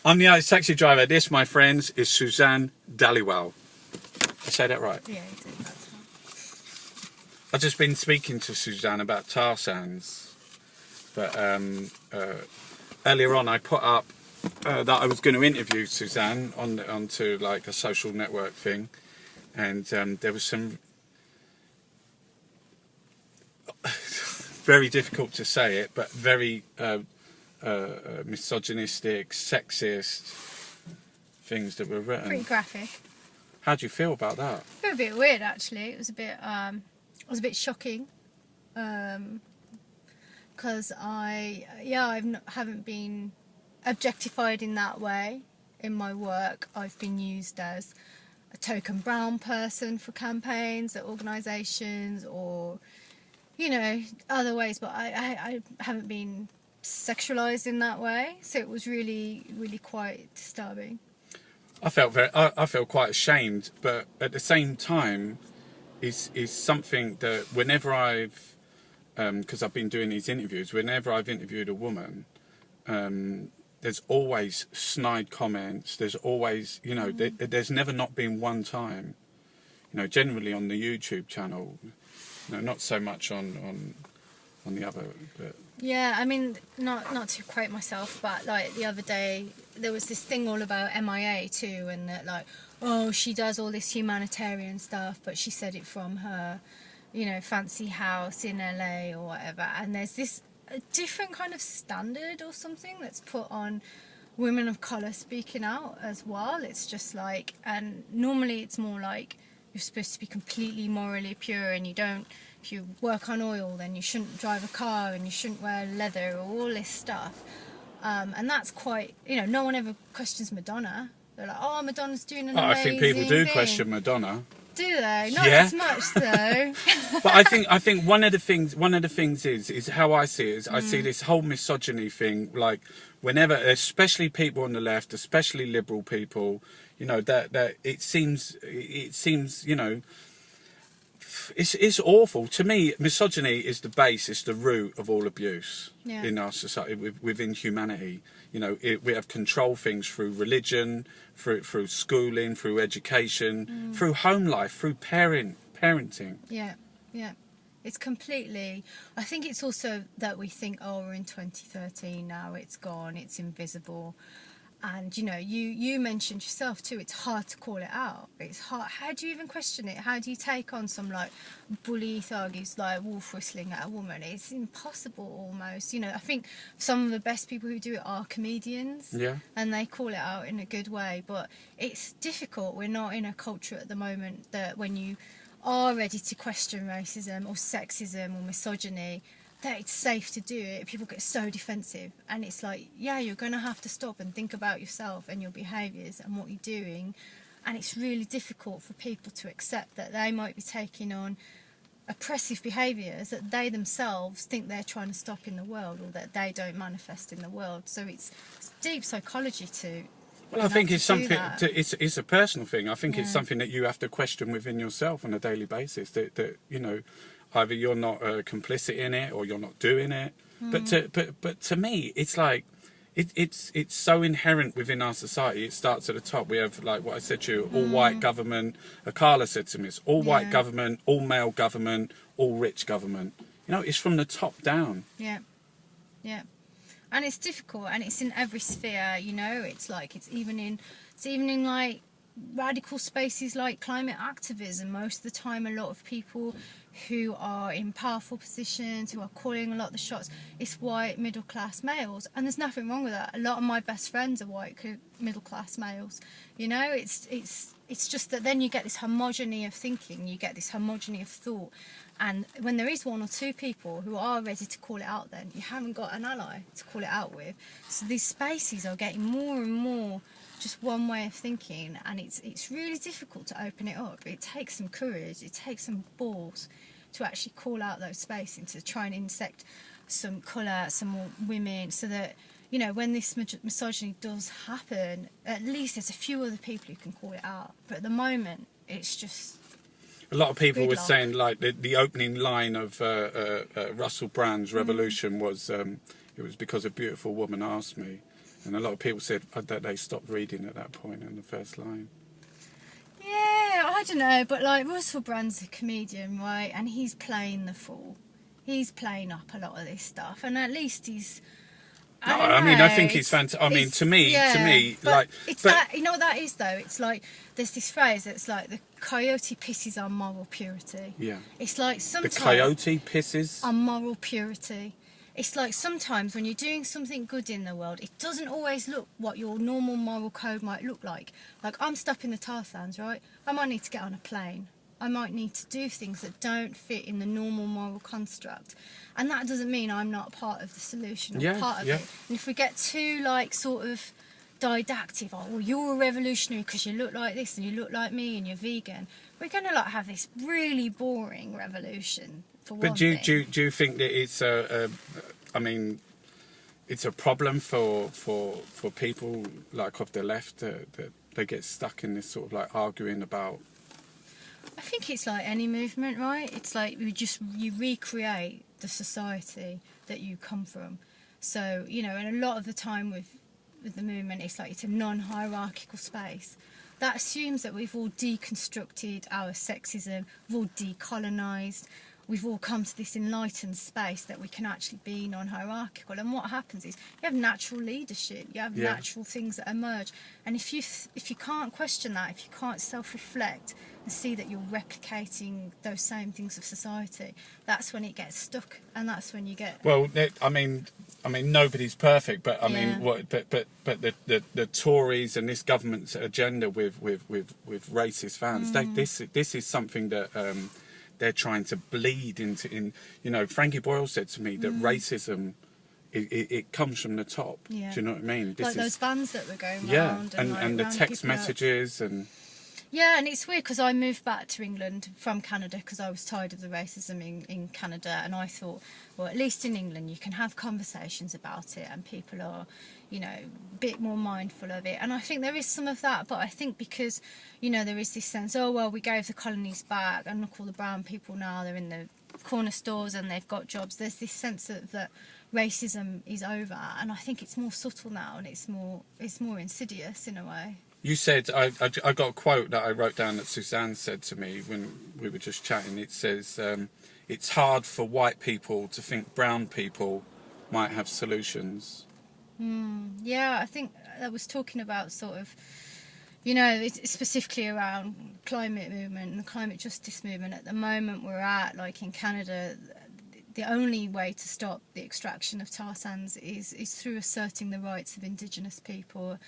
I'm the Irish taxi driver. This, my friends, is Suzanne Dhaliwal. I say that right? Yeah, you did. That's right. I've just been speaking to Suzanne about tar sands, but earlier on I put up that I was going to interview Suzanne onto like a social network thing, and there was some very difficult to say it, but very misogynistic, sexist things that were written. Pretty graphic. How do you feel about that? I feel a bit weird, actually. It was a bit shocking, because I haven't been objectified in that way in my work. I've been used as a token brown person for campaigns at organisations, or other ways, but I haven't been sexualised in that way. So it was really, really quite disturbing. I felt quite ashamed, but at the same time, is something that whenever I've, because I've been doing these interviews, whenever I've interviewed a woman, there's always snide comments. There's always, there's never not been one time, generally on the YouTube channel, not so much on the other, but. Yeah, I mean, not to quote myself, but like the other day there was this thing all about MIA too, and that like, oh, she does all this humanitarian stuff, but she said it from her, fancy house in LA or whatever, and there's this different kind of standard or something that's put on women of colour speaking out as well. It's just like, and normally it's more like you're supposed to be completely morally pure, and if you work on oil, then you shouldn't drive a car, and you shouldn't wear leather, or all this stuff. And that's quite, no one ever questions Madonna. They're like, oh, Madonna's doing an amazing I think people do thing. question Madonna. Do they? Not as much though. But I think one of the things is how I see it is I see this whole misogyny thing, like whenever, especially people on the left, especially liberal people, that it seems it's awful. To me, misogyny is the base, it's the root of all abuse in our society, within humanity. We have control things through religion, through schooling, through education, through home life, through parenting. Yeah. It's completely. I think it's also that we think, oh, we're in 2013 now. It's gone. It's invisible. And you mentioned yourself too, it's hard to call it out. It's hard. How do you even question it? How do you take on some like bully thug who's like wolf whistling at a woman? It's impossible almost. I think some of the best people who do it are comedians. Yeah. And they call it out in a good way. But it's difficult. We're not in a culture at the moment that when you are ready to question racism or sexism or misogyny, that it's safe to do it. People get so defensive, and it's like, yeah, you're going to have to stop and think about yourself and your behaviours and what you're doing, and it's really difficult for people to accept that they might be taking on oppressive behaviours that they themselves think they're trying to stop in the world, or that they don't manifest in the world. So it's deep psychology to. Well, I think it's something. It's a personal thing. I think it's something that you have to question within yourself on a daily basis. That either you're not complicit in it or you're not doing it. But to me, it's like it's so inherent within our society. It starts at the top. We have, like what I said to you, all white government. Carla said to me, it's all white government, all male government, all rich government. It's from the top down. Yeah. And it's difficult, and it's in every sphere. It's like it's even in like radical spaces like climate activism. Most of the time, a lot of people who are in powerful positions, who are calling a lot of the shots, it's white middle class males, and there's nothing wrong with that. A lot of my best friends are white middle class males. It's just that then you get this homogeny of thinking, you get this homogeny of thought, and when there is one or two people who are ready to call it out, then you haven't got an ally to call it out with. So these spaces are getting more and more just one way of thinking, and it's really difficult to open it up. It takes some courage, it takes some balls to actually call out those spaces and to try and insect some colour, some more women, so that when this misogyny does happen, at least there's a few other people who can call it out. But at the moment, it's just a lot of people were saying, like, the opening line of Russell Brand's Revolution was, it was because a beautiful woman asked me. And a lot of people said that they stopped reading at that point in the first line. Yeah, I don't know, but like Russell Brand's a comedian, right? And he's playing the fool. He's playing up a lot of this stuff, and at least he's. I mean, I think he's fantastic. I mean, to me, like, it's that. You know what that is, though? It's like there's this phrase that's like the coyote pisses on moral purity. Yeah. It's like sometimes the coyote pisses on moral purity. It's like sometimes when you're doing something good in the world, it doesn't always look what your normal moral code might look like. Like, I'm stuck in the tar sands, right? I might need to get on a plane. I might need to do things that don't fit in the normal moral construct. And that doesn't mean I'm not part of the solution or part of it. And if we get too, like, sort of didactic, oh, well, you're a revolutionary because you look like this and you look like me and you're vegan, we're going to, like, have this really boring revolution. But do you think that it's I mean, it's a problem for people like of the left that they get stuck in this sort of like arguing about? I think it's like any movement, right? It's like you recreate the society that you come from. So, you know, and a lot of the time with the movement, it's like it's a non-hierarchical space. That assumes that we've all deconstructed our sexism, we've all decolonised, we've all come to this enlightened space that we can actually be non-hierarchical. And what happens is you have natural leadership, you have natural things that emerge. And if you can't question that, if you can't self-reflect and see that you're replicating those same things of society, that's when it gets stuck, and that's when you get. Well, I mean, nobody's perfect, but I mean, but the Tories and this government's agenda with racist fans, this is something that. They're trying to bleed into. You know, Frankie Boyle said to me that racism, it comes from the top. Yeah. Do you know what I mean? Like those vans that were going around. And the text messages and. Yeah, and it's weird because I moved back to England from Canada because I was tired of the racism in Canada, and I thought, well, at least in England you can have conversations about it and people are, you know, a bit more mindful of it. And I think there is some of that, but I think because, you know, there is this sense, oh, well, we gave the colonies back and look, all the brown people now, they're in the corner stores and they've got jobs. There's this sense that racism is over, and I think it's more subtle now and it's more insidious in a way. You said, I got a quote that I wrote down that Suzanne said to me when we were just chatting. It says, it's hard for white people to think brown people might have solutions. Yeah, I think I was talking about sort of, you know, it's specifically around climate movement and the climate justice movement. At the moment we're at, like in Canada, the only way to stop the extraction of tar sands is through asserting the rights of Indigenous people.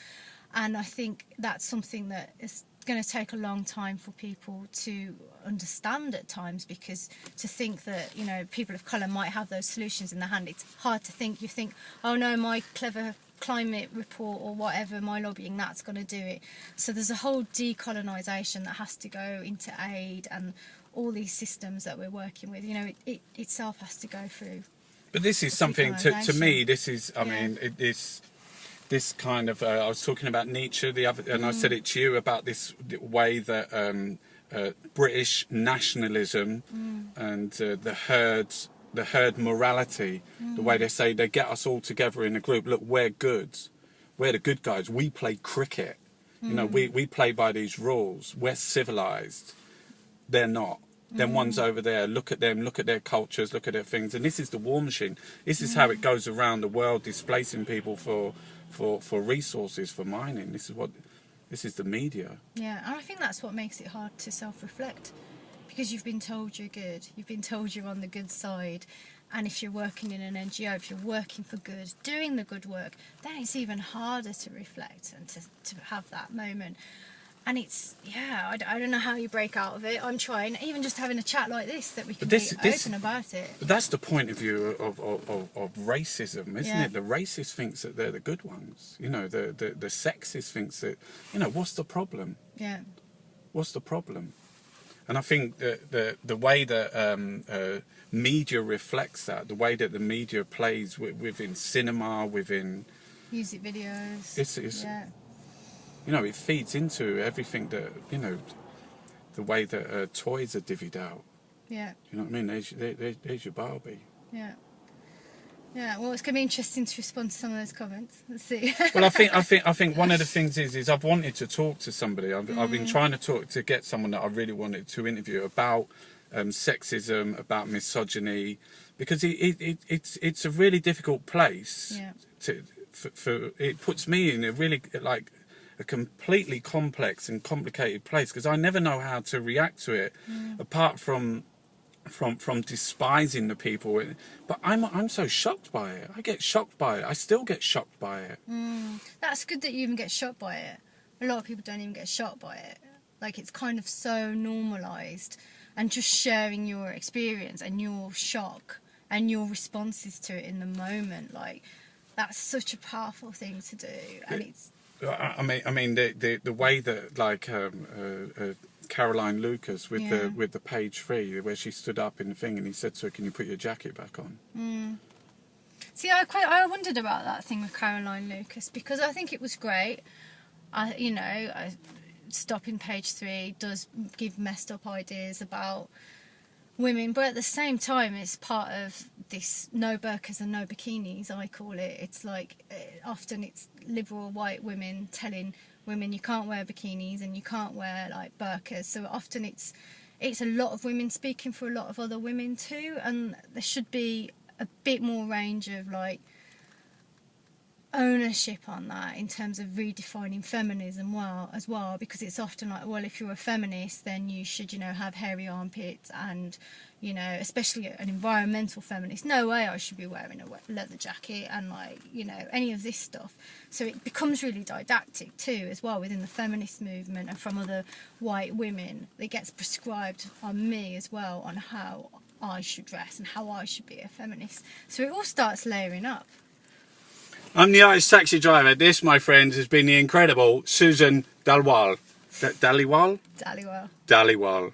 And I think that's something that is going to take a long time for people to understand at times, because to think that, you know, people of colour might have those solutions in their hand, it's hard to think. You think, oh no, my clever climate report or whatever, my lobbying, that's going to do it. So there's a whole decolonisation that has to go into aid, and all these systems that we're working with, you know, it itself has to go through. But this is something, to me, this is, I mean, it is... This kind of, I was talking about Nietzsche the other, and I said it to you about this way that British nationalism and the herd morality, the way they say they get us all together in a group. Look, we're good, we're the good guys. We play cricket, you know. We play by these rules. We're civilized. They're not. Them ones over there, look at them, look at their cultures, look at their things. And this is the war machine. This is how it goes around the world, displacing people for resources, for mining. This is the media. Yeah, and I think that's what makes it hard to self-reflect, because you've been told you're good, you've been told you're on the good side, and if you're working in an NGO, if you're working for good, doing the good work, then it's even harder to reflect and to have that moment. And it's, yeah, I don't know how you break out of it. I'm trying, even just having a chat like this, that we can be open about it. But that's the point of view of racism, isn't it? The racist thinks that they're the good ones. You know, the sexist thinks that, you know, what's the problem? Yeah. What's the problem? And I think that the way that media reflects that, the way that the media plays within cinema, within... music videos. It's you know, it feeds into everything that, you know, the way that toys are divvied out. Yeah. You know what I mean? There's your Barbie. Yeah. Yeah, well, it's going to be interesting to respond to some of those comments. Let's see. Well, I think one of the things is I've wanted to talk to somebody. I've been trying to get someone that I really wanted to interview about sexism, about misogyny, because it's a really difficult place. Yeah. For it puts me in a really like a completely complex and complicated place, because I never know how to react to it, apart from despising the people. But I'm so shocked by it. I get shocked by it. I still get shocked by it. That's good that you even get shocked by it. A lot of people don't even get shocked by it. Like, it's kind of so normalised, and just sharing your experience and your shock and your responses to it in the moment, like, that's such a powerful thing to do. And it's, I mean the way that, like, Caroline Lucas with the page 3, where she stood up in the thing and he said to her, "Can you put your jacket back on?" See, I wondered about that thing with Caroline Lucas, because I think it was great. Stopping page 3 does give messed up ideas about women, but at the same time it's part of this no burqas and no bikinis, I call it. It's like, often it's liberal white women telling women you can't wear bikinis and you can't wear like burqas, so often it's a lot of women speaking for a lot of other women too, and there should be a bit more range of like ownership on that in terms of redefining feminism as well, because it's often like, well, if you're a feminist then you should, have hairy armpits, and especially an environmental feminist, no way I should be wearing a leather jacket, and like, any of this stuff. So it becomes really didactic too as well within the feminist movement, and from other white women it gets prescribed on me as well on how I should dress and how I should be a feminist. So it all starts layering up. I'm the artist taxi driver. This, my friends, has been the incredible Suzanne Dhaliwal. Dhaliwal? Dhaliwal. Dhaliwal.